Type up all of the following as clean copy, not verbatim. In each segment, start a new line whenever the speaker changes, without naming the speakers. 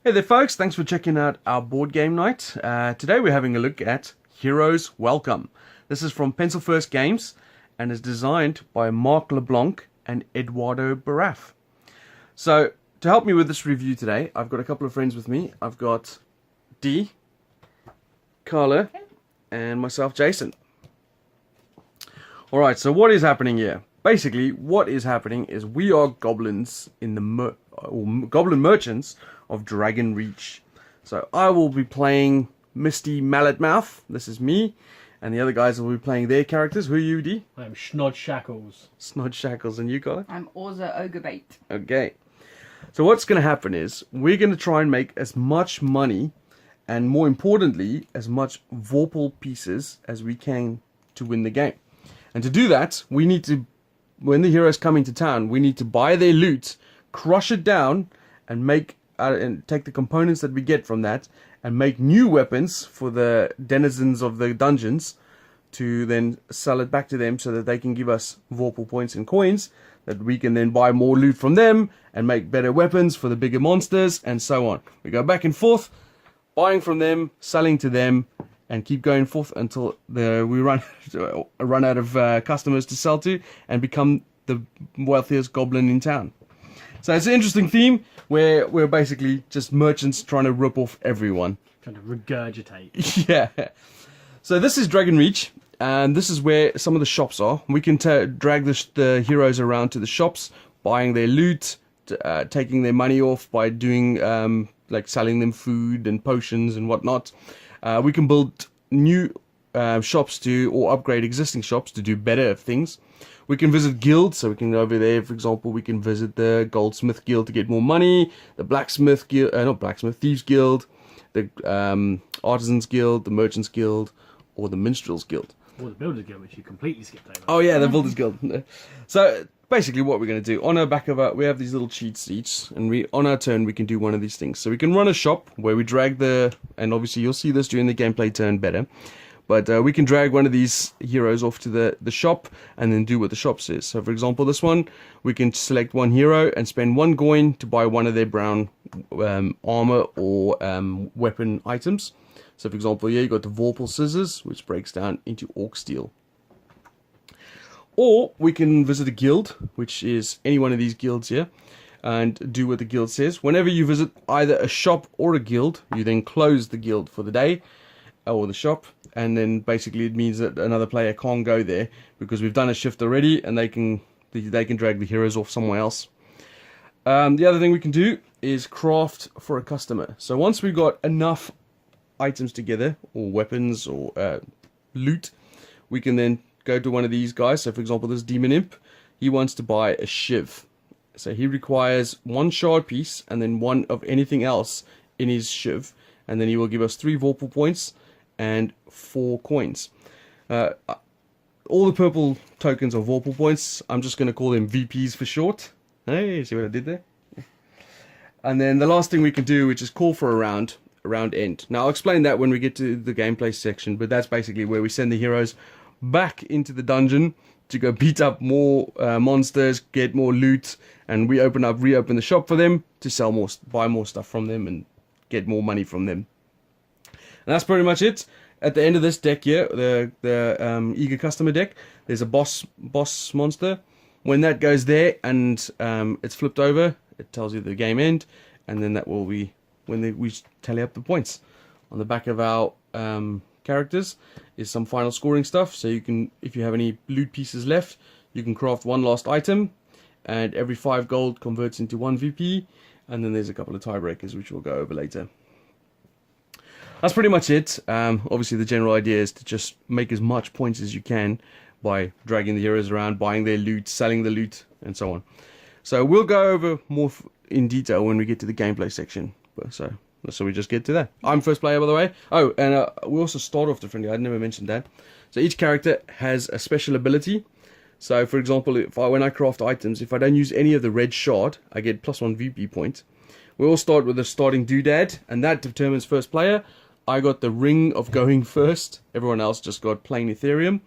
Hey there folks, thanks for checking out our board game night. Today we're having a look at Heroes Welcome. This is from Pencil First Games and is designed by Mark LeBlanc and Eduardo Baraf. So to help me with this review today, I've got a couple of friends with me. I've got Dee, Carla, and myself, Jason. Alright, so what is happening here? Basically, what is happening is we are goblins in the goblin merchants of Dragon Reach. So I will be playing Misty Malletmouth. This is me, and the other guys will be playing their characters. Who are you, Dee?
I'm Snod Shackles.
Snod Shackles, and you, Carla?
I'm Orza Ogrebait.
Okay. So what's going to happen is we're going to try and make as much money, and more importantly, as much Vorpal pieces as we can to win the game. And to do that, we need to, when the heroes come into town, we need to buy their loot, crush it down, and take the components that we get from that, and make new weapons for the denizens of the dungeons, to then sell it back to them so that they can give us Vorpal points and coins, that we can then buy more loot from them, and make better weapons for the bigger monsters, and so on. We go back and forth, buying from them, selling to them, and keep going forth until we run out of customers to sell to, and become the wealthiest goblin in town. So it's an interesting theme where we're basically just merchants trying to rip off everyone.
Trying to regurgitate.
Yeah. So this is Dragon Reach, and this is where some of the shops are. We can drag the heroes around to the shops, buying their loot, taking their money off by doing like selling them food and potions and whatnot. We can build new shops or upgrade existing shops to do better things. We can visit guilds, so we can go over there, for example, we can visit the Goldsmith Guild to get more money, the Blacksmith Guild, Thieves Guild, the Artisans Guild, the Merchants Guild, or the Minstrels Guild.
Or the Builders Guild, which you completely skipped over.
Oh yeah, the Builders Guild. So basically what we're going to do, on our back of we have these little cheats each, and on our turn we can do one of these things. So we can run a shop where we drag and obviously you'll see this during the gameplay turn better, but we can drag one of these heroes off to the shop and then do what the shop says. So for example, this one, we can select one hero and spend 1 coin to buy one of their brown armor or weapon items. So for example, here you got the Vorpal Scissors, which breaks down into Orc Steel. Or we can visit a guild, which is any one of these guilds here, and do what the guild says. Whenever you visit either a shop or a guild, you then close the guild for the day, or the shop, and then basically it means that another player can't go there because we've done a shift already, and they can drag the heroes off somewhere else. The other thing we can do is craft for a customer. So once we've got enough items together, or weapons, or loot, we can then go to one of these guys. So for example, this Demon Imp, he wants to buy a shiv. So he requires 1 shard piece and then 1 of anything else in his shiv, and then he will give us 3 Vorpal points and 4 coins. All the purple tokens are Vorpal points. I'm just going to call them VPs for short. Hey, see what I did there? And then the last thing we can do, which is call for a round end. Now I'll explain that when we get to the gameplay section, but that's basically where we send the heroes back into the dungeon to go beat up more monsters, get more loot, and we reopen the shop for them to sell more, buy more stuff from them, and get more money from them. And that's pretty much it. At the end of this deck here, the eager customer deck, there's a boss monster. When that goes there and it's flipped over, it tells you the game end, and then that will be when we tally up the points. On the back of our characters is some final scoring stuff, so you can, if you have any loot pieces left, you can craft 1 last item, and every 5 gold converts into 1 VP, and then there's a couple of tiebreakers which we'll go over later. That's pretty much it. Obviously the general idea is to just make as much points as you can by dragging the heroes around, buying their loot, selling the loot, and so on. So we'll go over more in detail when we get to the gameplay section. So we just get to that. I'm first player, by the way. Oh, and we also start off differently. I never mentioned that. So each character has a special ability. So for example, when I craft items, if I don't use any of the red shard, I get +1 VP point. We all start with a starting doodad, and that determines first player. I got the ring of going first. Everyone else just got plain Ethereum.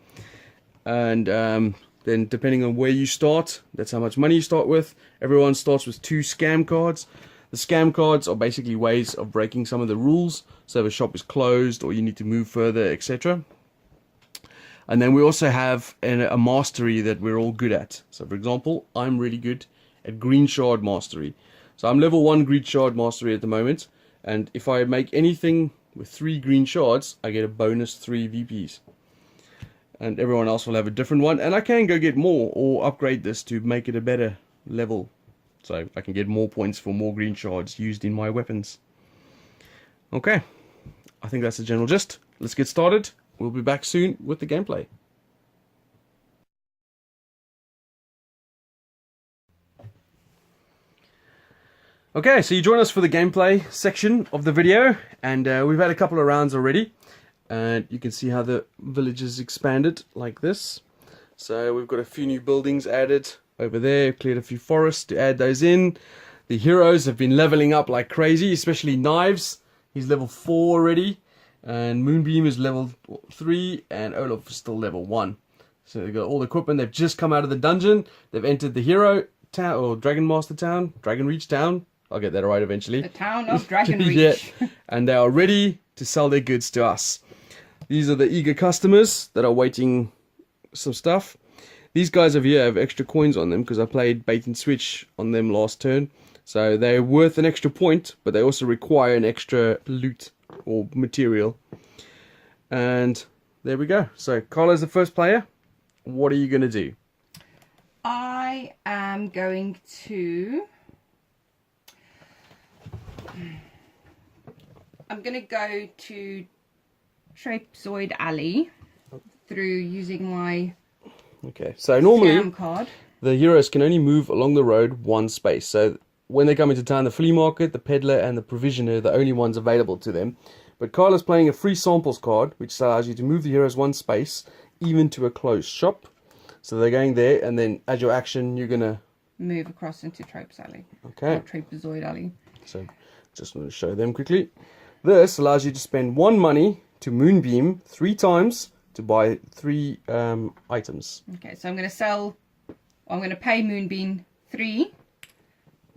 And then depending on where you start, that's how much money you start with. Everyone starts with 2 scam cards. The scam cards are basically ways of breaking some of the rules. So if a shop is closed or you need to move further, etc. And then we also have a mastery that we're all good at. So for example, I'm really good at green shard mastery. So I'm level 1 green shard mastery at the moment. And if I make anything with 3 green shards, I get a bonus 3 VPs. And everyone else will have a different one. And I can go get more or upgrade this to make it a better level. So I can get more points for more green shards used in my weapons. Okay, I think that's the general gist. Let's get started. We'll be back soon with the gameplay. Okay, so you join us for the gameplay section of the video, and we've had a couple of rounds already, and you can see how the village is expanded like this. So we've got a few new buildings added over there, cleared a few forests to add those in. The heroes have been leveling up like crazy, especially Knives. He's level 4 already. And Moonbeam is level 3, and Olaf is still level 1. So they've got all the equipment. They've just come out of the dungeon. They've entered the hero town, or Dragon Master town, Dragon Reach town. I'll get that right eventually.
The town of Dragon Reach.
Yeah. And they are ready to sell their goods to us. These are the eager customers that are waiting some stuff. These guys over here have extra coins on them because I played bait and switch on them last turn. So they're worth an extra point, but they also require an extra loot or material. And there we go. So Carla's the first player. What are you going to do?
I am going to... I'm going to go to Trapezoid Alley through using my
Okay, so normally
scam card.
the heroes can only move along the road one space. So when they come into town, the flea market, the peddler, and the provisioner are the only ones available to them. But Carla's playing a free samples card, which allows you to move the heroes one space, even to a closed shop. So they're going there, and then as your action, you're going to
move across into Trapezoid Alley.
Okay.
Or Trapezoid Alley.
So just want to show them quickly. This allows you to spend 1 money to Moonbeam 3 times to buy 3 items.
Okay, so I'm going to sell... I'm going to pay Moonbeam 3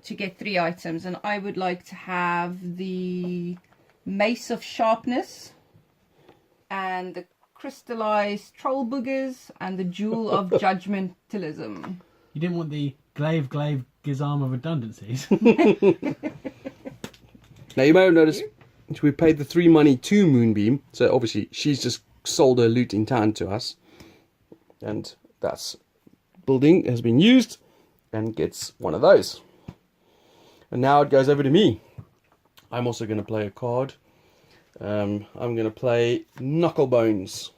to get 3 items, and I would like to have the Mace of Sharpness and the Crystallized Troll Boogers and the Jewel of Judgmentalism.
You didn't want the Glaive Gizarm of Redundancies.
Now you may have noticed we paid the 3 money to Moonbeam, so obviously she's just sold her loot in town to us, and that's building has been used and gets one of those. And now it goes over to me. I'm also going to play a card. I'm going to play Knucklebones.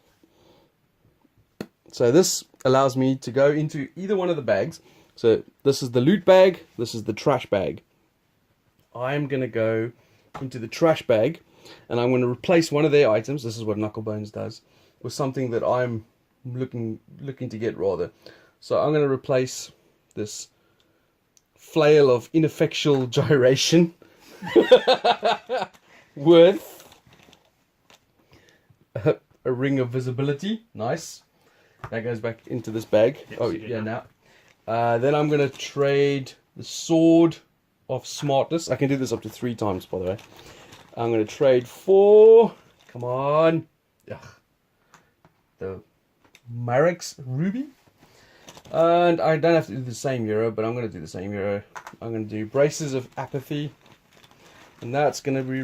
So this allows me to go into either one of the bags. So this is the loot bag, this is the trash bag. I'm going to go into the trash bag, and I'm going to replace one of their items. This is what Knucklebones does, with something that I'm looking to get rather. So I'm going to replace this flail of ineffectual gyration with a ring of visibility. Nice. That goes back into this bag.
Yes,
Oh yeah, now. Then I'm going to trade the sword of smartness. I can do this up to 3 times, by the way. I'm going to trade for... Come on. Ugh. The Marek's Ruby. And I don't have to do the same hero, but I'm going to do the same hero. I'm going to do Braces of Apathy. And that's going to be...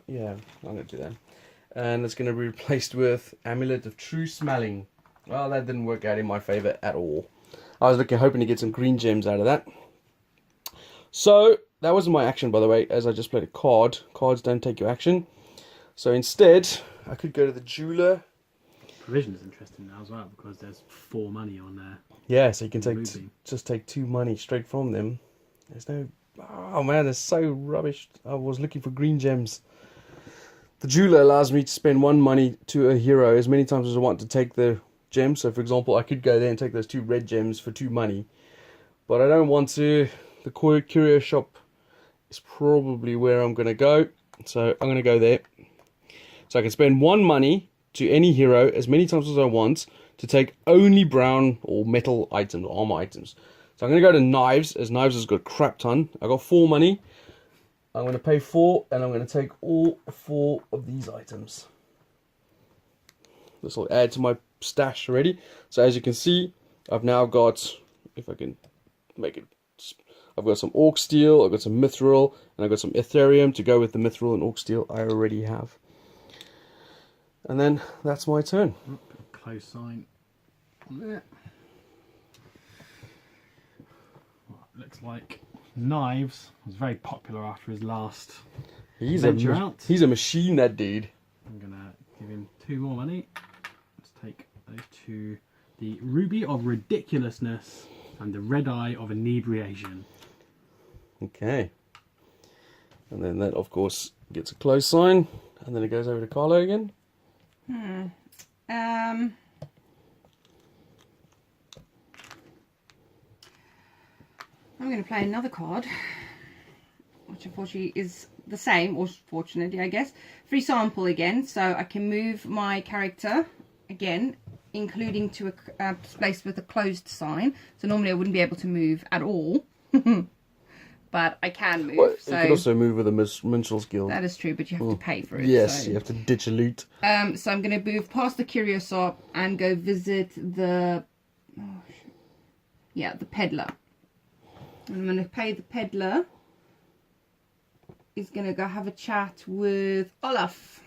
yeah, I'm going to do that. And it's going to be replaced with Amulet of True Smelling. Well, that didn't work out in my favor at all. I was hoping to get some green gems out of that. So, that wasn't my action, by the way, as I just played a card. Cards don't take your action. So instead, I could go to the jeweler.
Provision is interesting now as well, because there's 4 money on there.
Yeah, so you can take
Moving.
just take 2 money straight from them. There's no... Oh man, they're so rubbish. I was looking for green gems. The jeweler allows me to spend 1 money to a hero as many times as I want to take the gems. So for example, I could go there and take those 2 red gems for 2 money. But I don't want to. The Curio Shop is probably where I'm going to go. So I'm going to go there. So I can spend 1 money to any hero as many times as I want to take only brown or metal items, armor items. So I'm going to go to Knives, as Knives has got a crap ton. I got 4 money. I'm going to pay 4, and I'm going to take all 4 of these items. This will add to my stash already. So as you can see, I've now got, if I can make it, I've got some orc steel, I've got some mithril, and I've got some ethereum to go with the mithril and orc steel I already have. And then that's my turn.
Close sign on there. Looks like Knives was very popular after his last venture out.
He's a machine, that dude.
I'm gonna give him 2 more money. Let's take those 2. The Ruby of Ridiculousness and the Red Eye of Inebriation.
Okay. And then that, of course, gets a close sign. And then it goes over to Carlo again.
I'm going to play another card, which unfortunately is the same, or fortunately, I guess. Free sample again, so I can move my character again, including to a place with a closed sign. So normally I wouldn't be able to move at all, but I can move.
Well,
so
you could also move with a Minstrel's Guild.
that is true, but you have to pay for it.
Yes,
so.
you have to ditch a loot.
So I'm going to move past the Curio Shop and go visit the, the peddler. I'm going to pay the peddler. He's going to go have a chat with Olaf.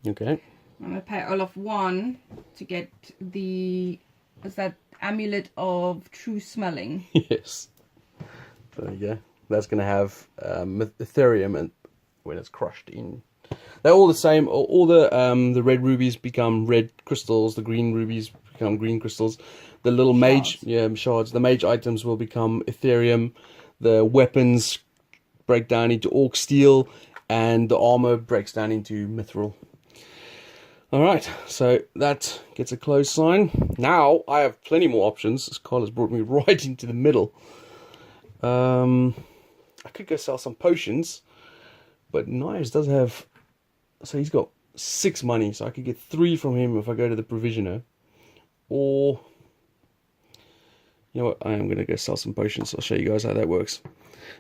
Okay.
I'm going to pay Olaf 1 to get the, what's that, amulet of true smelling.
Yes. There you go. That's going to have ethereum and when it's crushed in. They're all the same. All the red rubies become red crystals. The green rubies become green crystals. The little mage, shards. The mage items will become ethereum. The weapons break down into orc steel, and the armor breaks down into mithril. All right, so that gets a close sign. Now I have plenty more options. This card has brought me right into the middle. I could go sell some potions, but Knives does have. So he's got 6 money, so I could get 3 from him if I go to the provisioner, or. You know what, I am going to go sell some potions. I'll show you guys how that works.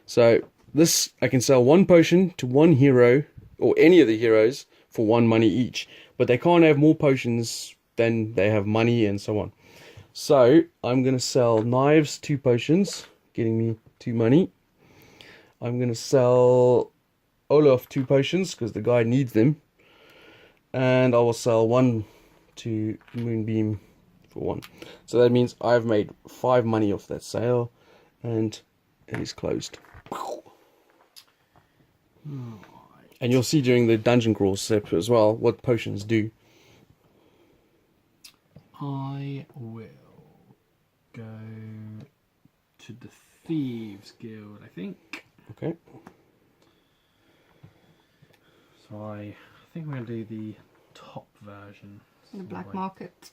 So, this, I can sell 1 potion to 1 hero, or any of the heroes, for 1 money each. But they can't have more potions than they have money and so on. So, I'm going to sell Knives 2 potions, getting me 2 money. I'm going to sell Olaf 2 potions, because the guy needs them. And I will sell 1 to Moonbeam. 1. So that means I've made 5 money off that sale, and it is closed. And you'll see during the dungeon crawl step as well what potions do.
I will go to the Thieves Guild, I think.
Okay.
So I think we're going to do the top version.
The black market.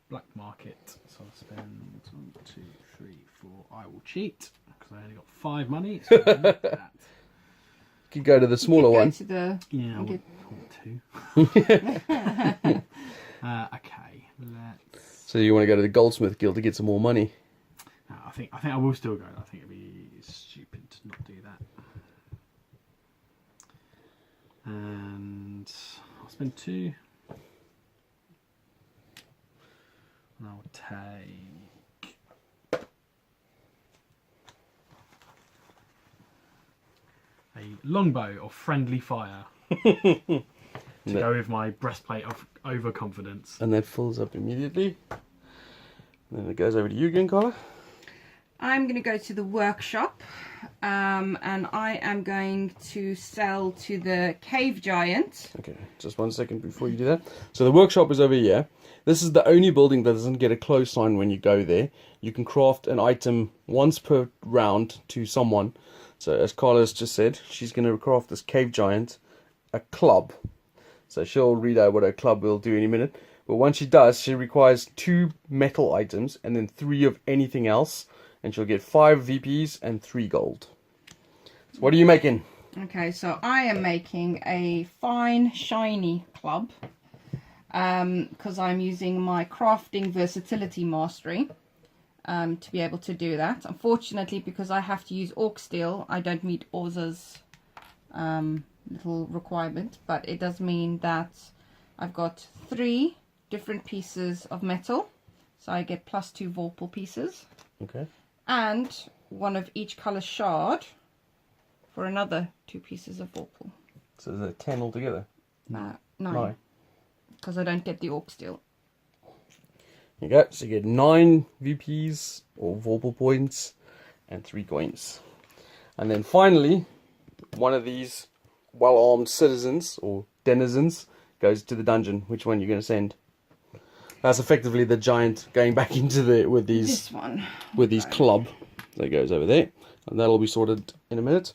Black market. So I'll spend 1, 2, 3, 4. I will cheat because I only got 5 money. So I need that.
You could go to the smaller one.
To the,
Yeah, I want 2. Okay, let's.
So you want to go to the Goldsmith Guild to get some more money?
No, I think I will still go. I think it'd be stupid to not do that. And I'll spend 2. And I'll take a longbow of friendly fire to go with my breastplate of overconfidence.
And that fills up immediately. And then it goes over to you again, Carla.
I'm going to go to the workshop, and I am going to sell to the cave giant.
Okay, just 1 second before you do that. So the workshop is over here. This is the only building that doesn't get a close sign when you go there. You can craft an item once per round to someone. So as Carla's just said, she's going to craft this cave giant a club. So she'll read out what her club will do in a minute. But once she does, she requires 2 metal items and then 3 of anything else. And she'll get 5 VPs and 3 gold. So what are you making?
Okay, so I am making a fine, shiny club. Because I'm using my crafting versatility mastery to be able to do that. Unfortunately, because I have to use orc steel, I don't meet Orza's little requirement, but it does mean that I've got 3 different pieces of metal, so I get +2 Vorpal pieces.
Okay.
And 1 of each colour shard for another 2 pieces of Vorpal.
So is that 10 altogether?
9. Because I don't get the Orc Steel.
There you go. So you get 9 VPs or Vorpal points and 3 coins. And then finally, one of these well-armed citizens or denizens goes to the dungeon. Which one you're going to send? That's effectively the giant going back into the with
This one.
these club. So it goes over there, and that'll be sorted in a minute.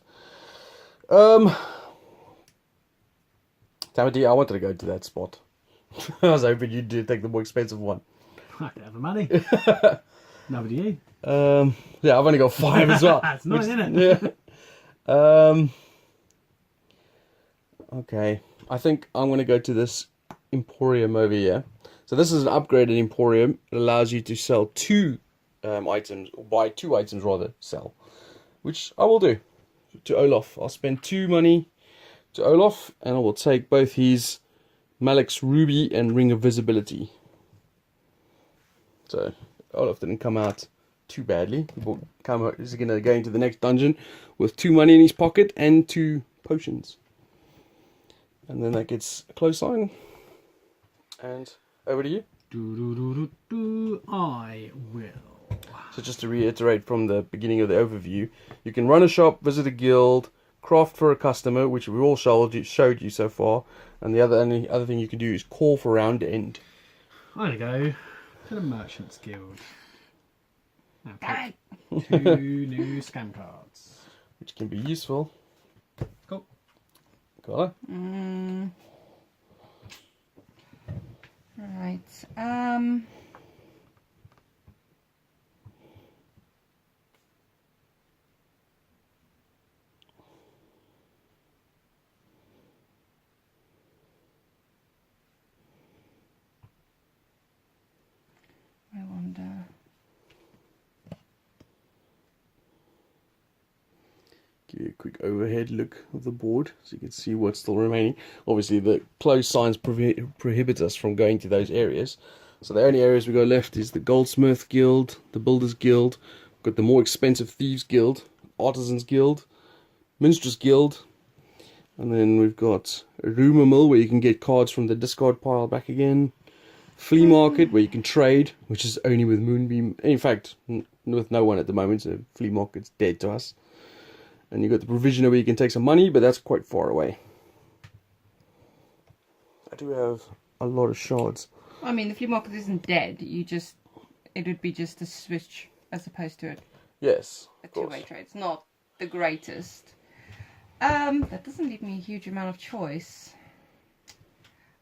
Tamati, I wanted to go to that spot. I was hoping you'd take the more expensive one.
I don't have the money. Nobody you.
Yeah, I've only got 5 as well.
That's nice, isn't it?
Yeah. Okay, I think I'm going to go to this Emporium over here. So this is an upgraded Emporium. It allows you to sell 2 items, or buy 2 items rather, sell. Which I will do to Olaf. I'll spend 2 money to Olaf, and I will take both his Malik's Ruby and Ring of Visibility. So Olaf didn't come out too badly. He's going to go into the next dungeon with 2 money in his pocket and 2 potions. And then that gets a close sign. And over to you.
I will.
So just to reiterate from the beginning of the overview, you can run a shop, visit a guild, craft for a customer, which we all showed you so far, and the only other thing you can do is call for round end.
I'm going to go to the Merchants Guild. Now
Hey.
pick 2 new scam cards.
Which can be useful.
Cool.
Carla?
Right. I wonder.
Give you a quick overhead look of the board so you can see what's still remaining. Obviously the closed signs prohibit us from going to those areas. So the only areas we got left is the Goldsmith Guild, the Builders Guild, we've got the more expensive Thieves Guild, Artisans Guild, Minstrels Guild, and then we've got a Rumour Mill where you can get cards from the discard pile back again. Flea Market where you can trade, which is only with Moonbeam. In fact, with no one at the moment, so Flea Market's dead to us. And you've got the Provisioner where you can take some money, but that's quite far away. I do have a lot of shards.
I mean, the flea market isn't dead. It would be just a switch as opposed to
Yes,
a
of course.
two-way trade. It's not the greatest. That doesn't leave me a huge amount of choice.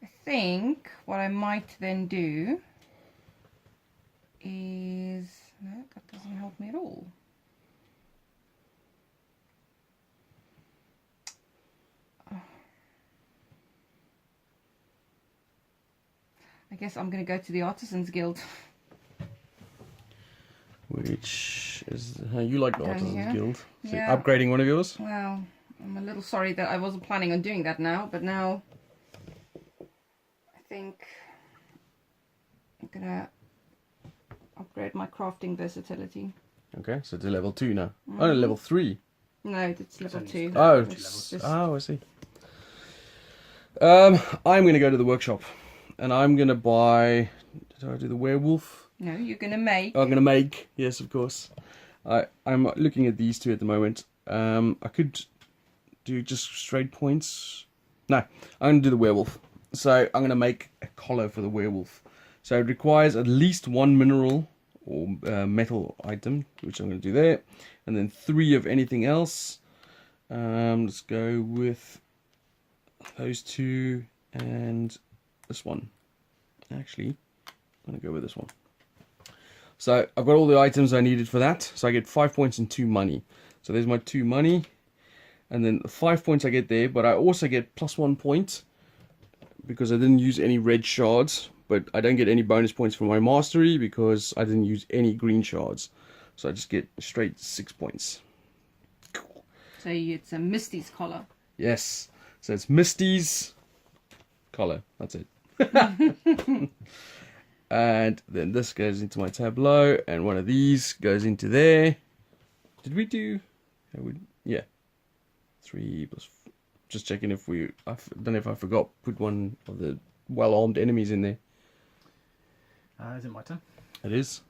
I think what I might then do is... No, that doesn't help me at all. I guess I'm going to go to the Artisans Guild.
Which is how you like the
Down
Artisans
here.
Guild. So
Yeah.
upgrading one of yours?
Well, I'm a little sorry that I wasn't planning on doing that now, but now I think I'm going to upgrade my crafting versatility.
Okay, so to level 2 now. Oh, no, level 3.
No, it's level
only
2.
Oh,
It's just-
I see. I'm going to go to the workshop. And I'm going to buy... Did I do the werewolf?
No, you're going to make...
I'm going to make... Yes, of course. I'm looking at these 2 at the moment. I could do just straight points. No, I'm going to do the werewolf. So I'm going to make a collar for the werewolf. So it requires at least 1 mineral or metal item, which I'm going to do there. And then 3 of anything else. Let's go with those 2 and this one. Actually, I'm going to go with this one. So I've got all the items I needed for that. So I get 5 points and 2 money. So there's my 2 money. And then the 5 points I get there. But I also get +1 point because I didn't use any red shards. But I don't get any bonus points for my mastery because I didn't use any green shards. So I just get straight 6 points.
So it's a Misty's collar.
Yes. So it's Misty's collar. That's it. And then this goes into my tableau, and one of these goes into there. Did we do? Yeah. 3 plus. Just checking if we. I don't know if I forgot put one of the well-armed enemies in there.
Is it my turn?
It is.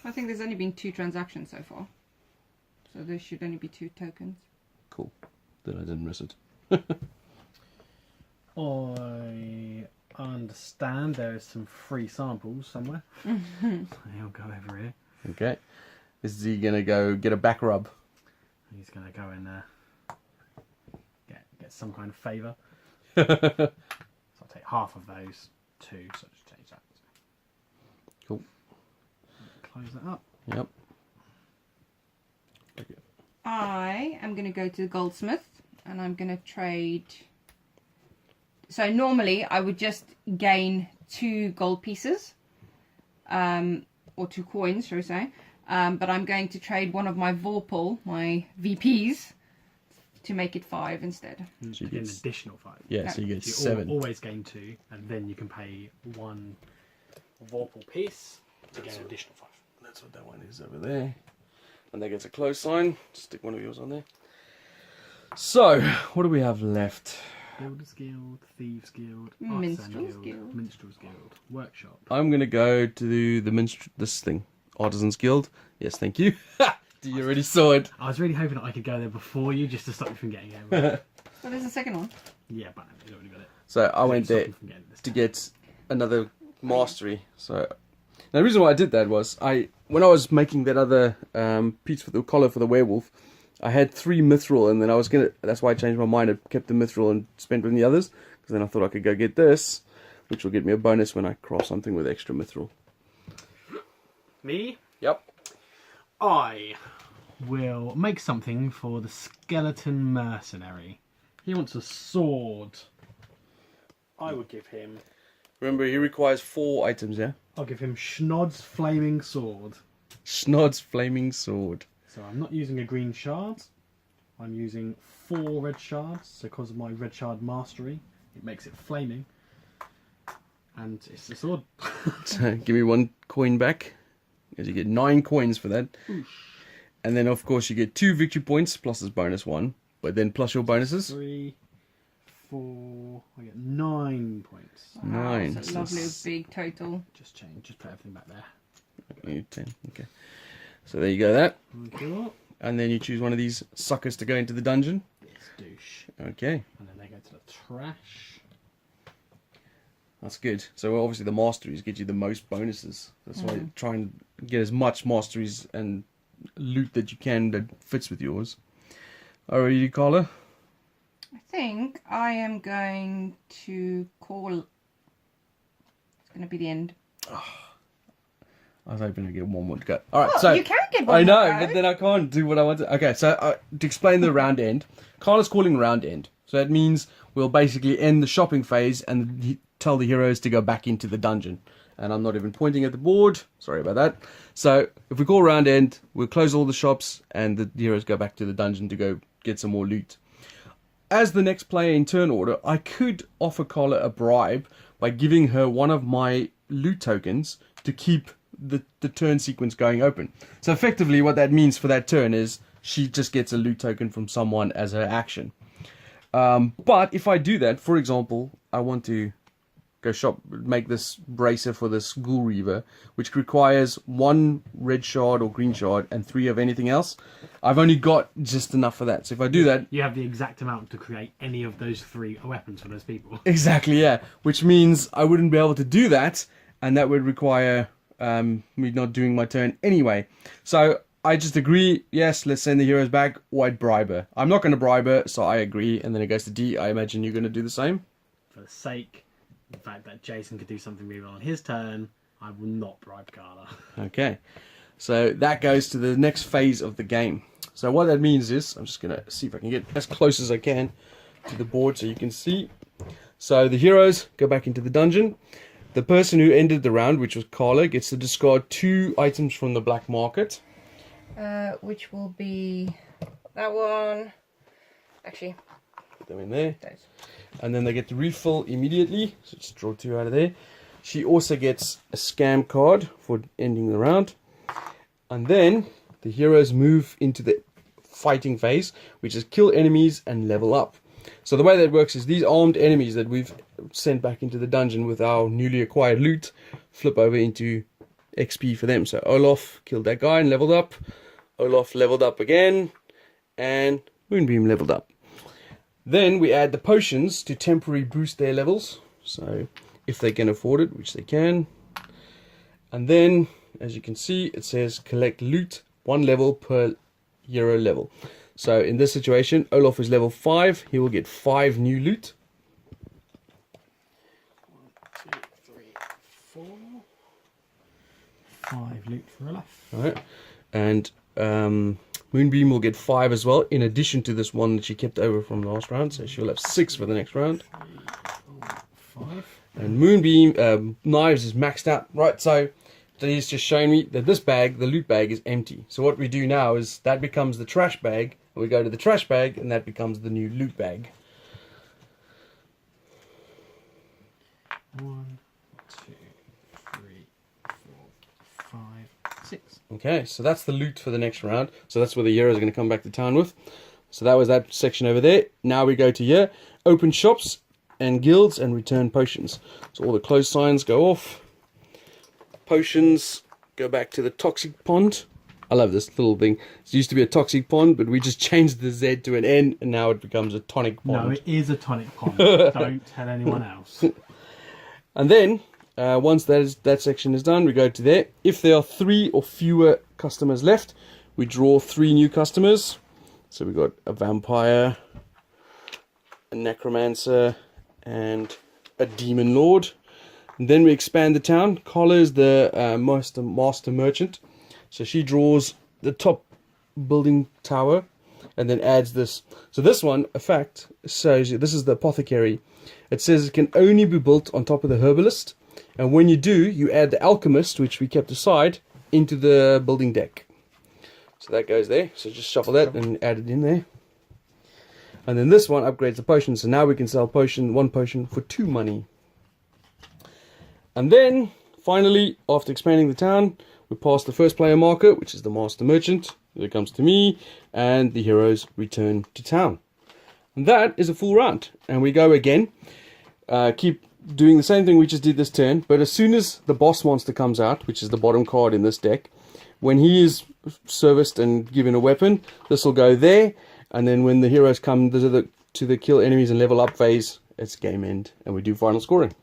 I think there's only been 2 transactions so far. So there should only be 2 tokens.
Cool. Then I didn't miss it.
I understand there is some free samples somewhere. I'll go over here.
Okay. Is he gonna go get a back rub?
He's going to go in there. Get some kind of favour.
Cool.
So I'll take half of those 2. So just change that. Close that up.
Yep. Okay.
I am going to go to the goldsmith and I'm going to trade. So normally I would just gain 2 gold pieces, or 2 coins, shall we say. But I'm going to trade one of my Vorpal, my VPs, to make it 5 instead.
So
An additional 5.
Yeah, so you get
So
7.
always gain 2, and then you can pay 1 Vorpal piece to get an additional 5.
That's what that one is over there. And that gets a close sign. Stick one of yours on there. So, what do we have left?
Builders Guild, Thieves Guild,
Minstrels
Artisan
Guild.
Minstrels Guild, Workshop.
I'm going to go to the this thing. Artisans Guild. Yes, thank you. You already saw it.
I was really hoping that I could go there before you, just to stop you from getting it.
So there's a second one.
Yeah, but you already got it.
So I went
Stop
there
you from getting this
to
time.
get another mastery. So now the reason why I did that was when I was making that other piece for the collar for the werewolf, I had 3 mithril, and then I was that's why I changed my mind. I kept the mithril and spent on the others, because then I thought I could go get this, which will get me a bonus when I craft something with extra mithril.
Me?
Yep.
I will make something for the skeleton mercenary. He wants a sword. I would give him...
Remember, he requires 4 items, yeah?
I'll give him Schnod's flaming sword.
Schnod's flaming sword.
So I'm not using a green shard. I'm using 4 red shards. So because of my red shard mastery, it makes it flaming. And it's a sword.
So give me 1 coin back, because you get 9 coins for that.
Oosh.
And then, of course, you get 2 victory points, plus this bonus 1. But then plus your bonuses.
3, 4... I get 9 points.
Wow,
9.
that's a lovely big total.
Just change. Just put everything back there.
10. Okay. So there you go, that.
Cool.
And then you choose one of these suckers to go into the dungeon.
This douche.
Okay.
And then they go to the trash.
That's good. So obviously the masteries get you the most bonuses. That's why you try and get as much masteries and loot that you can that fits with yours. Alrighty, Carla?
I think I am going to call. It's going to be the end.
I was hoping to get one more to go. Alright,
Oh,
so
you can get one
I know,
more go.
but then I can't do what I want to. Okay, so to explain the round end, Carla's calling round end. So that means we'll basically end the shopping phase and tell the heroes to go back into the dungeon. And I'm not even pointing at the board. Sorry about that. So if we call round end, we'll close all the shops and the heroes go back to the dungeon to go get some more loot. As the next player in turn order, I could offer Carla a bribe by giving her one of my loot tokens to keep the turn sequence going open. So effectively what that means for that turn is she just gets a loot token from someone as her action. But if I do that, for example, I want to go make this bracer for this Ghoul Reaver, which requires 1 red shard or green shard and 3 of anything else. I've only got just enough for that. So if I do that...
You have the exact amount to create any of those 3 weapons for those people.
Exactly, yeah. Which means I wouldn't be able to do that, and that would require me not doing my turn anyway. So I just agree, yes, let's send the heroes back, or I'd bribe her. I'm not going to bribe her, so I agree, and then it goes to D. I imagine you're going to do the same?
For the sake of the fact that Jason could do something really well on his turn, I will not bribe Carla.
Okay. So that goes to the next phase of the game. So what that means is, I'm just going to see if I can get as close as I can to the board so you can see. So the heroes go back into the dungeon. The person who ended the round, which was Carla, gets to discard 2 items from the black market.
Which will be that one. Actually,
them in there.
Those.
And then they get to refill immediately. So just draw 2 out of there. She also gets a scam card for ending the round. And then the heroes move into the fighting phase, which is kill enemies and level up. So the way that works is these armed enemies that we've sent back into the dungeon with our newly acquired loot flip over into XP for them. So Olaf killed that guy and leveled up. Olaf leveled up again. And Moonbeam leveled up. Then we add the potions to temporarily boost their levels. So if they can afford it, which they can. And then, as you can see, it says collect loot 1 level per hero level. So in this situation, Olaf is level 5. He will get 5 new loot.
1, 2, 3, 4. 5 loot for Olaf.
Alright. And Moonbeam will get 5 as well, in addition to this one that she kept over from last round. So she'll have 6 for the next round.
3, 4, 5.
And Moonbeam knives is maxed out. Right, so he's just showing me that this bag, the loot bag, is empty. So what we do now is that becomes the trash bag. We go to the trash bag, and that becomes the new loot bag.
1, 2, 3, 4, 5, 6.
Okay, so that's the loot for the next round. So that's where the heroes are going to come back to town with. So that was that section over there. Now we go to here. Open shops and guilds and return potions. So all the closed signs go off. Potions go back to the toxic pond. I love this little thing. It used to be a toxic pond, but we just changed the Z to an N, and now it becomes a tonic pond.
No, it is a tonic pond. Don't tell anyone else.
And then, once that section is done, we go to there. If there are 3 or fewer customers left, we draw 3 new customers. So we've got a vampire, a necromancer, and a demon lord. And then we expand the town. Carla is the master merchant. So she draws the top building tower and then adds this. So this one, a fact, shows you, this is the apothecary. It says it can only be built on top of the herbalist. And when you do, you add the alchemist, which we kept aside, into the building deck. So that goes there. So just shuffle that and add it in there. And then this one upgrades the potion. So now we can sell one potion for 2 money. And then, finally, after expanding the town, we pass the first player marker, which is the master merchant. It comes to me, and the heroes return to town. And that is a full round. And we go again. Keep doing the same thing we just did this turn. But as soon as the boss monster comes out, which is the bottom card in this deck, when he is serviced and given a weapon, this will go there. And then when the heroes come to the kill enemies and level up phase, it's game end. And we do final scoring.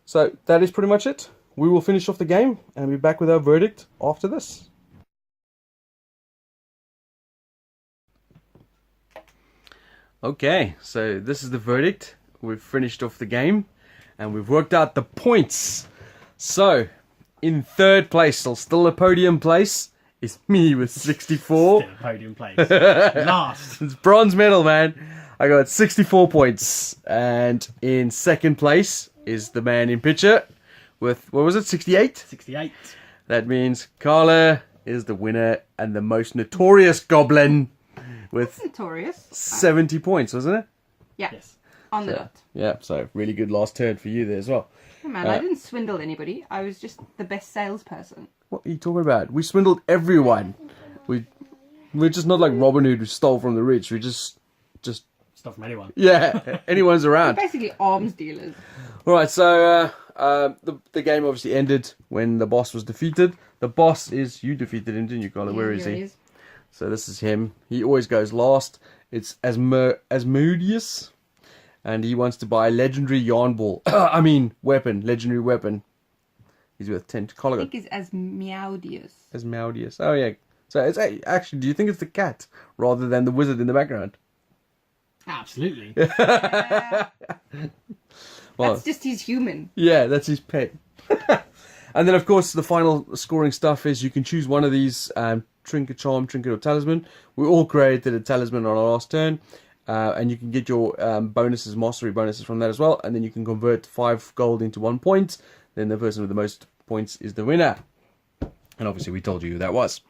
So that is pretty much it. We will finish off the game and be back with our verdict after this. Okay, so this is the verdict. We've finished off the game and we've worked out the points. So, in 3rd place, still a podium place, is me with 64.
Still a podium place. Last.
It's bronze medal, man. I got 64 points. And in 2nd place is the man in picture with, what was it, 68?
68.
That means Carla is the winner and the most notorious goblin with
Notorious.
70 points, wasn't it?
Yeah.
Yes.
On the dot.
Yeah, so really good last turn for you there as well.
Hey man, I didn't swindle anybody. I was just the best salesperson.
What are you talking about? We swindled everyone. We're just not like Robin Hood who stole from the rich. We just
Stuff from anyone.
yeah, anyone's around.
Basically arms dealers.
Alright, so the game obviously ended when the boss was defeated. The boss is, you defeated him, didn't you, Carla? Where is
Here
he? So this is him. He always goes last. It's Asmodeus. And he wants to buy a legendary yarn ball. Legendary weapon. He's worth 10.
I
Carla,
think it's Asmodeus.
Asmodeus. Oh yeah. So it's actually, do you think it's the cat rather than the wizard in the background?
Absolutely.
Well,
That's just his human.
yeah, that's his pet. And then, of course, the final scoring stuff is you can choose one of these trinket, charm, trinket, or talisman. We all created a talisman on our last turn. And you can get your bonuses, mastery bonuses from that as well. And then you can convert 5 gold into 1 point. Then the person with the most points is the winner. And obviously we told you who that was.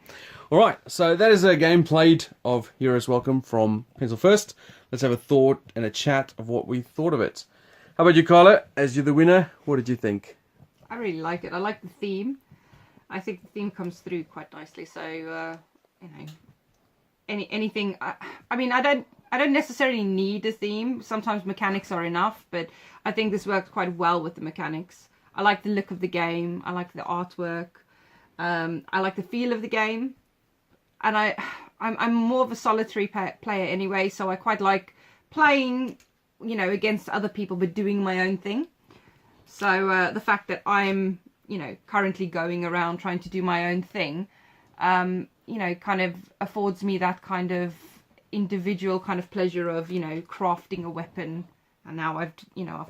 Alright, so that is a game played of Heroes Welcome from Pencil First. Let's have a thought and a chat of what we thought of it. How about you, Carla? As you're the winner, what did you think?
I really like it. I like the theme. I think the theme comes through quite nicely. So, you know, anything. I mean, I don't necessarily need a theme. Sometimes mechanics are enough, but I think this works quite well with the mechanics. I like the look of the game. I like the artwork. I like the feel of the game, and I'm more of a solitary player anyway, so I quite like playing, you know, against other people, but doing my own thing. So the fact that I'm, you know, currently going around trying to do my own thing, you know, kind of affords me that kind of individual kind of pleasure of, you know, crafting a weapon. And now I've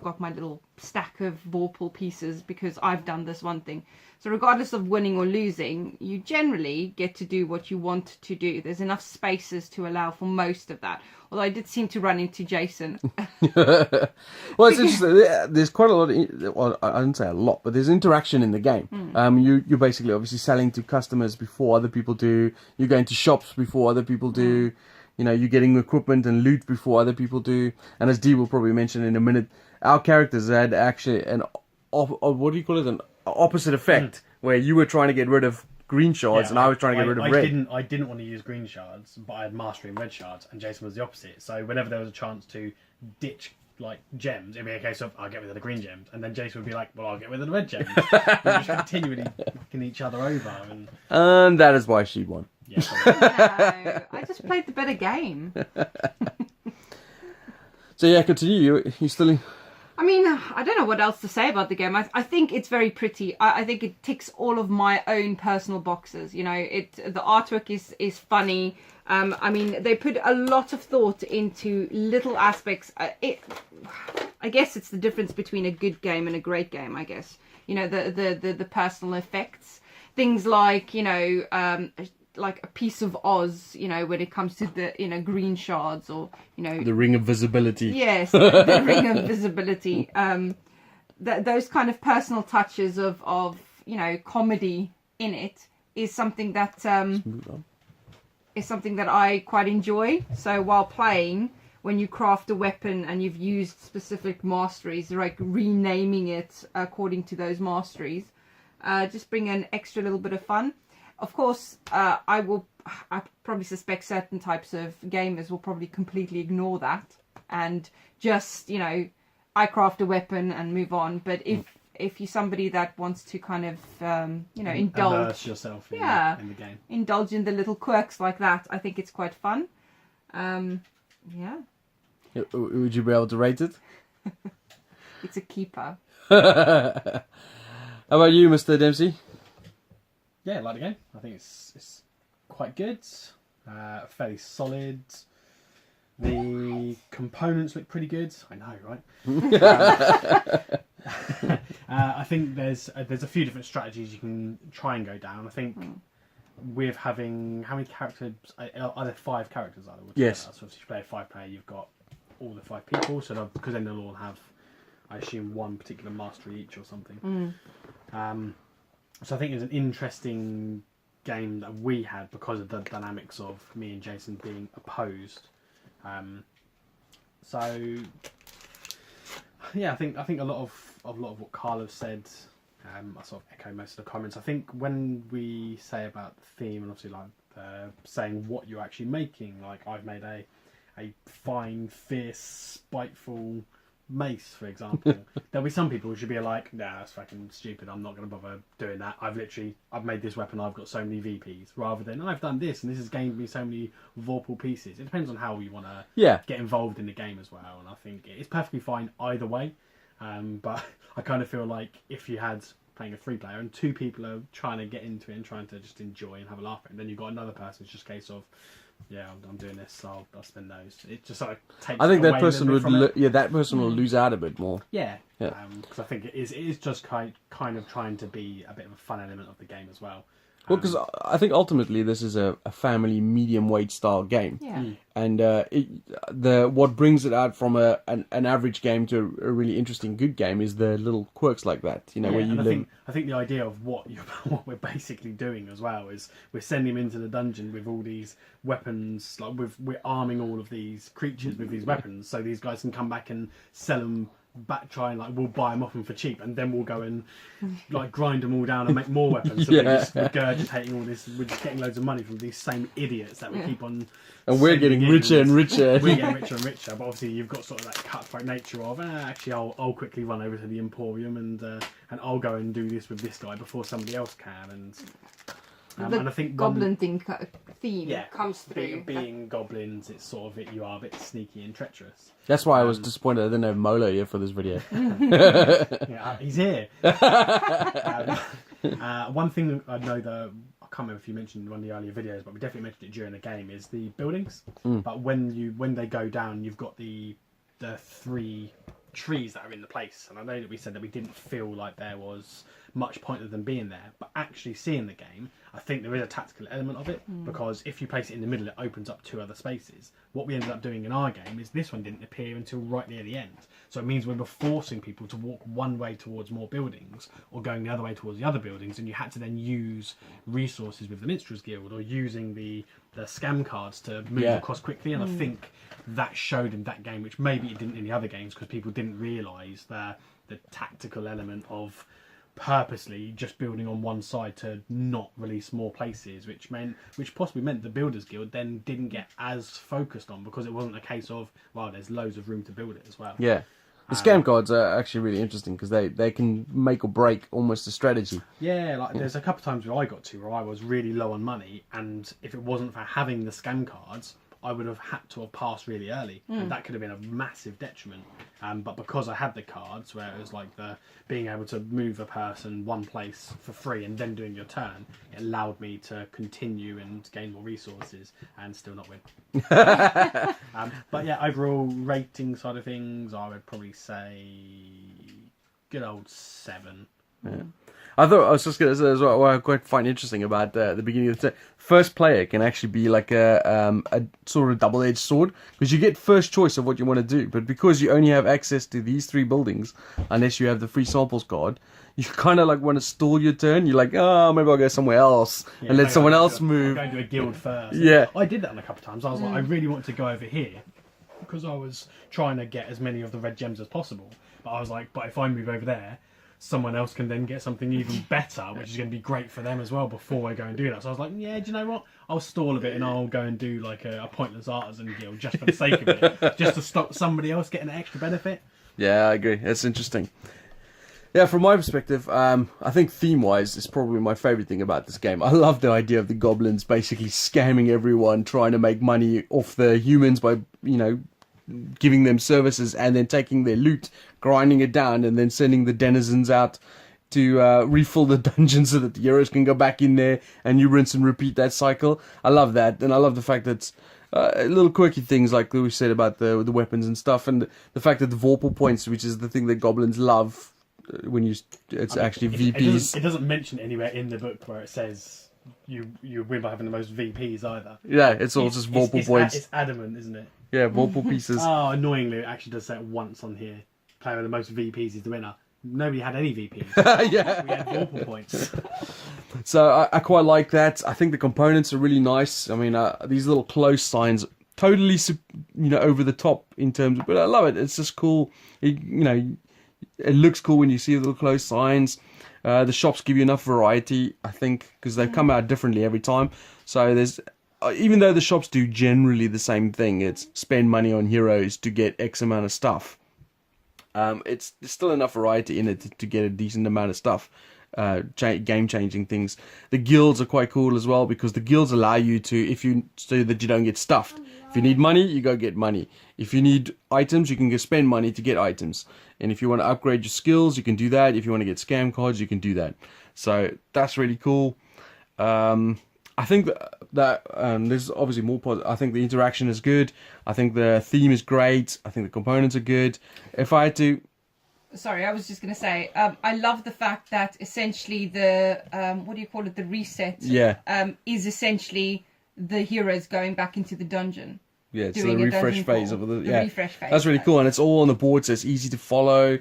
got my little stack of Vorpal pieces because I've done this one thing. So regardless of winning or losing, you generally get to do what you want to do. There's enough spaces to allow for most of that. Although I did seem to run into Jason.
Well, it's interesting. There's quite a lot of, well, I didn't say a lot, but there's interaction in the game. You're basically obviously selling to customers before other people do. You're going to shops before other people do. You know, you're getting equipment and loot before other people do. And as Dee will probably mention in a minute, our characters had actually an, what do you call it, an opposite effect, where you were trying to get rid of green shards and I was trying to get rid of red.
I didn't want to use green shards, but I had mastery in red shards, and Jason was the opposite. So whenever there was a chance to ditch like gems, it'd be a case of I'll get rid of the green gems, and then Jason would be like, well, I'll get rid of the red gems. We just continually knocking each other over,
And that is why she won.
Yeah,
No, I just played the better game.
So yeah, continue. You still...
I mean, I don't know what else to say about the game. I think it's very pretty. I think it ticks all of my own personal boxes. You know, the artwork is funny. I mean, they put a lot of thought into little aspects. I guess it's the difference between a good game and a great game. I guess, you know, the personal effects, things like, you know, like a piece of Oz, you know, when it comes to the, you know, green shards, or, you know,
The ring of visibility.
yes, the ring of visibility. Those kind of personal touches of you know, comedy in it is something that is something that I quite enjoy. So while playing, when you craft a weapon and you've used specific masteries, like renaming it according to those masteries, just bring an extra little bit of fun. Of course, I probably suspect certain types of gamers will probably completely ignore that and just, you know, I craft a weapon and move on. But if you're somebody that wants to kind of, you know,
immerse yourself in the game,
indulge in the little quirks like that, I think it's quite fun. Yeah.
Would you be able to rate it?
It's a keeper.
How about you, Mr. Dempsey?
yeah, I like the game. I think it's quite good, fairly solid. The components look pretty good. I know, right? I think there's a few different strategies you can try and go down. I think with having, how many characters? Are there 5 characters?
Yes.
So if you play a 5-player, you've got all the 5 people. So because then they'll all have, I assume, one particular mastery each or something. So I think it's an interesting game that we had because of the dynamics of me and Jason being opposed. So yeah, I think a lot of what Carla said, I sort of echo most of the comments. I think when we say about the theme and obviously like saying what you're actually making, like I've made a fine, fierce, spiteful mace, for example. There'll be some people who should be like, nah, that's fucking stupid, I'm not going to bother doing that. I've made this weapon, I've got so many VPs, rather than I've done this and this has gained me so many Vorpal pieces. It depends on how you want to get involved in the game as well, and I think it's perfectly fine either way. But I kind of feel like if you had playing a 3-player and 2 people are trying to get into it and trying to just enjoy and have a laugh at it, and then you've got another person, it's just a case of, yeah, I'm doing this, so I'll spend those. It just sort of takes.
I think
away
that person
a little bit from it.
that person will lose out a bit more.
Yeah, because I think it is just kind of trying to be a bit of a fun element of the game as well.
Well, because I think ultimately this is a family medium weight style game.
Yeah.
And what brings it out from an average game to a really interesting good game is the little quirks like that. You know, where you live.
I think the idea of what we're basically doing as well is we're sending him into the dungeon with all these weapons. Like we're arming all of these creatures with these weapons, so these guys can come back and sell them back. We'll buy them off them for cheap, and then we'll go and like grind them all down and make more weapons. So we're just regurgitating all this. We're just getting loads of money from these same idiots that we keep on.
And we're getting richer and richer.
We're getting richer and richer, but obviously you've got sort of that cutthroat nature of actually I'll quickly run over to the Emporium and I'll go and do this with this guy before somebody else can. And I think
goblin theme comes through.
Being goblins, it's sort of you are a bit sneaky and treacherous.
That's why I was disappointed I didn't have Molo here for this video.
Yeah, he's here. One thing I know that I can't remember if you mentioned in one of the earlier videos, but we definitely mentioned it during the game, is the buildings. But when they go down, you've got the 3 trees that are in the place. And I know that we said that we didn't feel like there was much point of them being there, but actually seeing the game, I think there is a tactical element of it, because if you place it in the middle, it opens up 2 other spaces. What we ended up doing in our game is this one didn't appear until right near the end. So it means we were forcing people to walk one way towards more buildings or going the other way towards the other buildings, and you had to then use resources with the Minstrels Guild or using the scam cards to move across quickly. And I think that showed in that game, which maybe it didn't in the other games, because people didn't realise the tactical element of purposely just building on one side to not release more places, which possibly meant the Builders Guild then didn't get as focused on, because it wasn't a case of, well, there's loads of room to build it as well.
Yeah. The scam cards are actually really interesting because they can make or break almost a strategy.
Yeah, like there's a couple of times where I got to where I was really low on money, and if it wasn't for having the scam cards, I would have had to have passed really early, and that could have been a massive detriment. But because I had the cards, where it was like being able to move a person one place for free and then doing your turn, it allowed me to continue and gain more resources and still not win. But yeah, overall rating side of things, I would probably say good old 7.
Yeah. I was just going to say as well, what I quite find interesting about the beginning of the first player can actually be like a sort of double-edged sword, because you get first choice of what you want to do, but because you only have access to these 3 buildings, unless you have the free samples card, you kind of like want to stall your turn. You're like, oh, maybe I'll go somewhere else and let someone else move.
Go to a guild first.
Yeah.
I did that a couple of times. I was like, I really want to go over here, because I was trying to get as many of the red gems as possible. But I was like, but if I move over there, someone else can then get something even better, which is going to be great for them as well before I go and do that. So I was like, yeah, do you know what? I'll stall a bit and I'll go and do like a pointless artisan guild just for the sake of it, just to stop somebody else getting an extra benefit.
Yeah, I agree. That's interesting. Yeah, from my perspective, I think theme-wise is probably my favourite thing about this game. I love the idea of the goblins basically scamming everyone, trying to make money off the humans by, giving them services and then taking their loot, grinding it down, and then sending the denizens out to refill the dungeon so that the heroes can go back in there, and you rinse and repeat that cycle. I love that, and I love the fact that little quirky things like we said about the weapons and stuff, and the fact that the Vorpal points, which is the thing that goblins love, actually VPs.
It doesn't mention anywhere in the book where it says you win by having the most VPs either.
Yeah, it's all just Vorpal points.
It's adamant, isn't it?
Yeah, Vorpal pieces.
Oh, annoyingly, it actually does say it once on here. Player with the most VPs is the winner. Nobody had any VPs.
Yeah.
We had Vorpal points.
So I quite like that. I think the components are really nice. I mean, these little close signs, totally, over the top in terms of, but I love it. It's just cool. It looks cool when you see the little close signs. The shops give you enough variety, I think, because they come out differently every time. So there's, even though the shops do generally the same thing, it's spend money on heroes to get X amount of stuff. There's still enough variety in it to get a decent amount of stuff. Game-changing things. The guilds are quite cool as well, because the guilds allow you to, so that you don't get stuffed. If you need money, you go get money. If you need items, you can go spend money to get items. And if you want to upgrade your skills, you can do that. If you want to get scam cards, you can do that. So that's really cool. I think that there's obviously more positive. I think the interaction is good. I think the theme is great. I think the components are good. If I had to...
sorry, I was just going to say, I love the fact that essentially the, what do you call it, the reset is essentially the heroes going back into the dungeon.
Yeah, it's the refresh phase of the
refresh phase.
That's really cool, and it's all on the board, so it's easy to follow.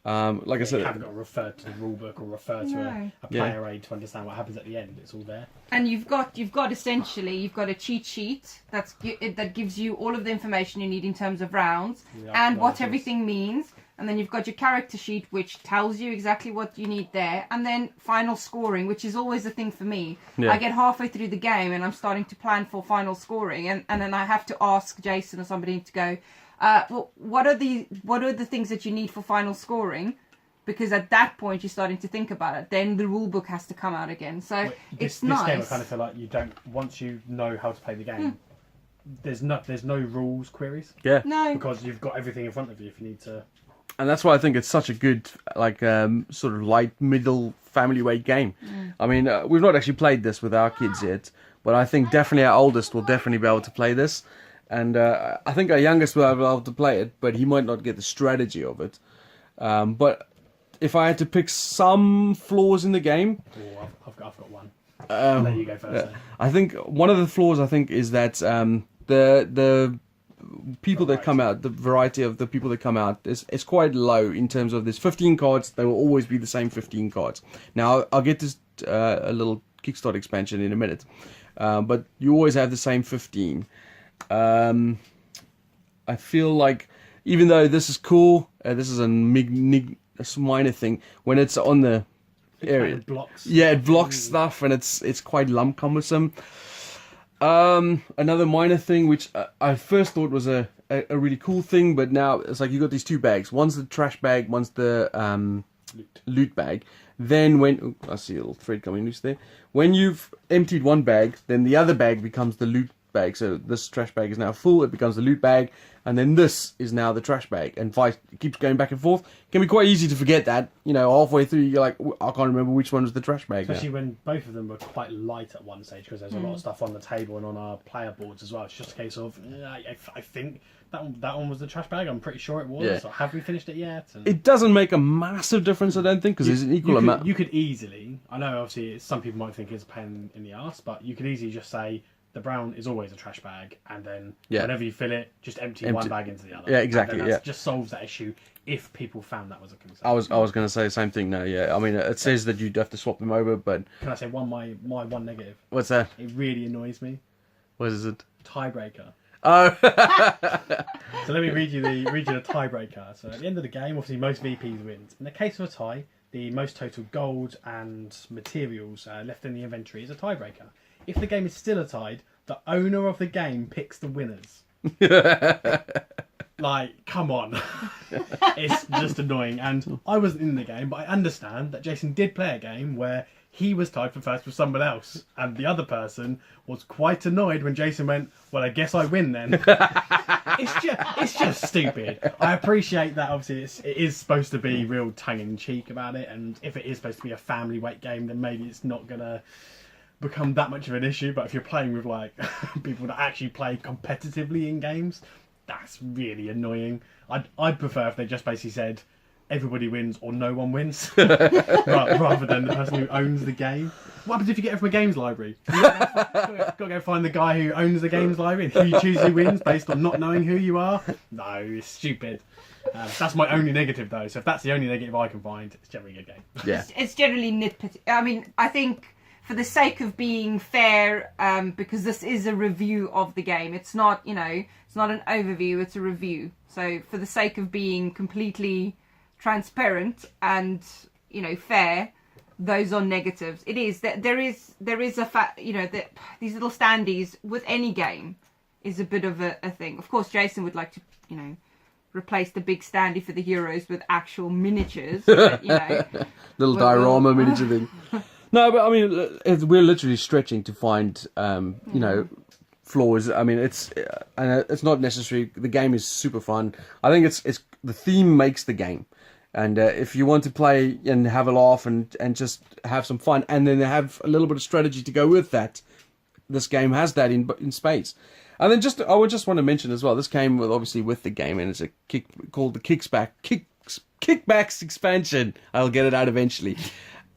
Like I said,
you haven't got to refer to the rulebook or refer to a player aid to understand what happens at the end. It's all there.
And you've got essentially a cheat sheet that gives you all of the information you need in terms of rounds and what everything means. And then you've got your character sheet, which tells you exactly what you need there. And then final scoring, which is always the thing for me. Yeah. I get halfway through the game and I'm starting to plan for final scoring. And then I have to ask Jason or somebody to go, well, what are the things that you need for final scoring? Because at that point you're starting to think about it. Then the rule book has to come out again. So it's nice.
This game I kind of feel like you don't, once you know how to play the game, there's no rules queries.
Yeah.
No.
Because you've got everything in front of you if you need to.
And that's why I think it's such a good, like, sort of light, middle, family weight game. I mean, we've not actually played this with our kids yet, but I think definitely our oldest will definitely be able to play this. And I think our youngest will be able to play it, but he might not get the strategy of it. But if I had to pick some flaws in the game...
Oh, I've got one. I'll let you go first.
I think one of the flaws, is that the people that come out, the variety of the people that come out is quite low in terms of there's 15 cards. They will always be the same 15 cards. Now, I'll get to a little Kickstarter expansion in a minute, but you always have the same 15. I feel like even though this is cool, this is a minor thing when it's on the area.
It blocks.
Yeah, it blocks stuff, and it's quite cumbersome. Another minor thing, which I first thought was a really cool thing, but now it's like you got these two bags. One's the trash bag, one's the loot bag. Then when I see a little thread coming loose there. When you've emptied one bag, then the other bag becomes the loot bag. So this trash bag is now full, it becomes the loot bag, and then this is now the trash bag, and it keeps going back and forth. It can be quite easy to forget that, halfway through you're like, I can't remember which one was the trash bag.
Especially when both of them were quite light at one stage, because there's a lot of stuff on the table and on our player boards as well. It's just a case of, I think that one was the trash bag. I'm pretty sure it was. Yeah. So have we finished it yet? And
it doesn't make a massive difference, I don't think, because there's an equal amount.
You could easily, I know obviously some people might think it's a pain in the arse, but you could easily just say, the brown is always a trash bag, and then whenever you fill it, just empty one bag into the other.
Yeah, exactly.
That just solves that issue if people found that was a concern.
I was going to say the same thing. No, yeah. I mean, it says that you'd have to swap them over, but
can I say my one negative?
What's that?
It really annoys me.
What is it?
Tiebreaker.
Oh.
So let me read you the tiebreaker. So at the end of the game, obviously most VPs wins. In the case of a tie, the most total gold and materials left in the inventory is a tiebreaker. If the game is still a tied, the owner of the game picks the winners. Like, come on. It's just annoying. And I wasn't in the game, but I understand that Jason did play a game where he was tied for first with someone else, and the other person was quite annoyed when Jason went, well, I guess I win then. It's just stupid. I appreciate that obviously it is supposed to be real tongue-in-cheek about it, and if it is supposed to be a family weight game, then maybe it's not going to become that much of an issue. But if you're playing with like people that actually play competitively in games, that's really annoying. I'd prefer if they just basically said everybody wins or no one wins, rather than the person who owns the game. What happens if you get it from a games library? Got to go find the guy who owns the games library, and who chooses who wins based on not knowing who you are. No, it's stupid. That's my only negative though. So if that's the only negative I can find, it's generally a good game.
Yeah,
it's generally nitpicky. I mean, I think for the sake of being fair, because this is a review of the game, it's not, it's not an overview, it's a review. So for the sake of being completely transparent and, fair, those are negatives. It is that there is a fact, that these little standees with any game is a bit of a thing. Of course, Jason would like to, replace the big standee for the heroes with actual miniatures. But,
little diorama miniature thing. No, but I mean, we're literally stretching to find, flaws. I mean, it's not necessary. The game is super fun. I think it's the theme makes the game, and if you want to play and have a laugh and just have some fun, and then have a little bit of strategy to go with that, this game has that in spades. And then I would just want to mention as well, this came obviously with the game, and it's called the Kickbacks expansion. I'll get it out eventually.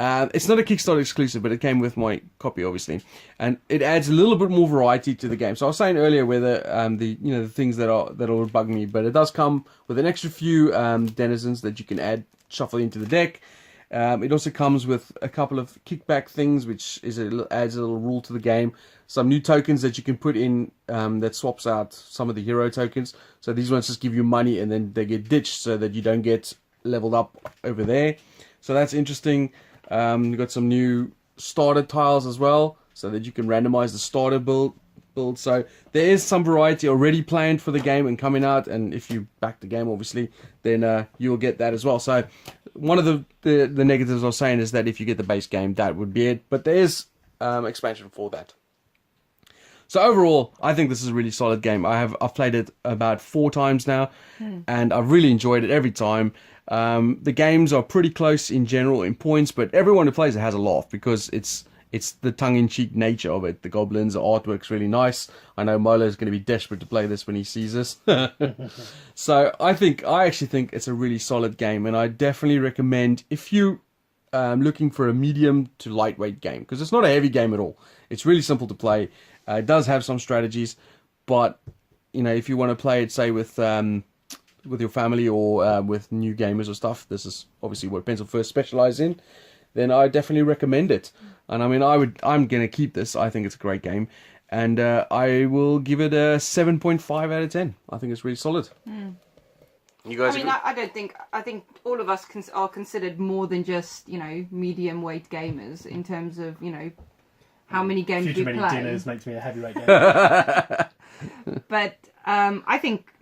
It's not a Kickstarter exclusive, but it came with my copy, obviously, and it adds a little bit more variety to the game. So I was saying earlier whether the things that'll bug me, but it does come with an extra few denizens that you can shuffle into the deck. It also comes with a couple of kickback things, which adds a little rule to the game. Some new tokens that you can put in that swaps out some of the hero tokens. So these ones just give you money and then they get ditched so that you don't get leveled up over there. So that's interesting. You've got some new starter tiles as well, so that you can randomize the starter build. So there is some variety already planned for the game and coming out, and if you back the game, obviously, then you'll get that as well. So one of the negatives I was saying is that if you get the base game, that would be it. But there is expansion for that. So overall, I think this is a really solid game. I've played it about 4 times now, and I've really enjoyed it every time. The games are pretty close in general in points, but everyone who plays it has a laugh because it's the tongue-in-cheek nature of it. The goblins, the artwork's really nice. I know Molo is going to be desperate to play this when he sees this. So I actually think it's a really solid game, and I definitely recommend if you looking for a medium to lightweight game, because it's not a heavy game at all. It's really simple to play. It does have some strategies, but if you want to play it, say with your family or with new gamers or stuff, this is obviously what Pencil First specialize in, then I definitely recommend it. And I mean, I'm gonna keep this. I think it's a great game, and I will give it a 7.5 out of 10. I think it's really solid. You guys?
I think all of us are considered more than just medium weight gamers in terms of how many games we play.
Too many dinners makes me a heavyweight gamer.
But I think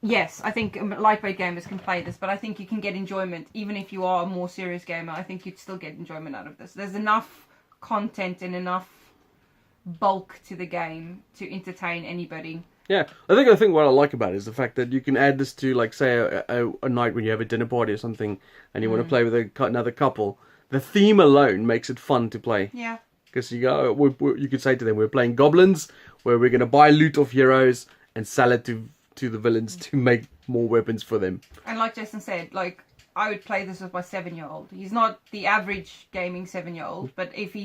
yes, I think lightweight gamers can play this, but I think you can get enjoyment even if you are a more serious gamer. I think you'd still get enjoyment out of this. There's enough content and enough bulk to the game to entertain anybody.
Yeah, I think what I like about it is the fact that you can add this to, like, say, a night when you have a dinner party or something, and you want to play with another couple. The theme alone makes it fun to play.
Yeah.
Because you could say to them, we're playing goblins, where we're going to buy loot of heroes and sell it to the villains to make more weapons for them. And
like Jason said, I would play this with my 7-year-old. He's not the average gaming 7-year-old, but if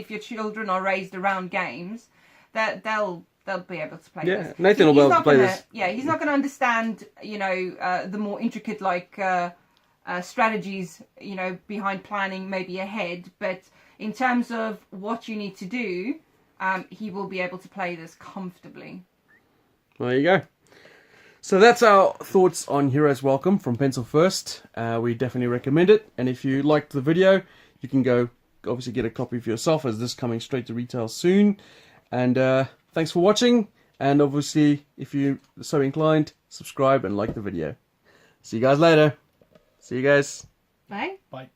your children are raised around games, that they'll be able to play this.
Nathan will be able to play this.
Yeah, he's not going to understand, the more intricate strategies, behind planning maybe ahead. But in terms of what you need to do, he will be able to play this comfortably.
Well, there you go. So that's our thoughts on Heroes Welcome from Pencil First. We definitely recommend it. And if you liked the video, you can go obviously get a copy for yourself, as this is coming straight to retail soon. And thanks for watching. And obviously, if you're so inclined, subscribe and like the video. See you guys later. See you guys.
Bye.
Bye.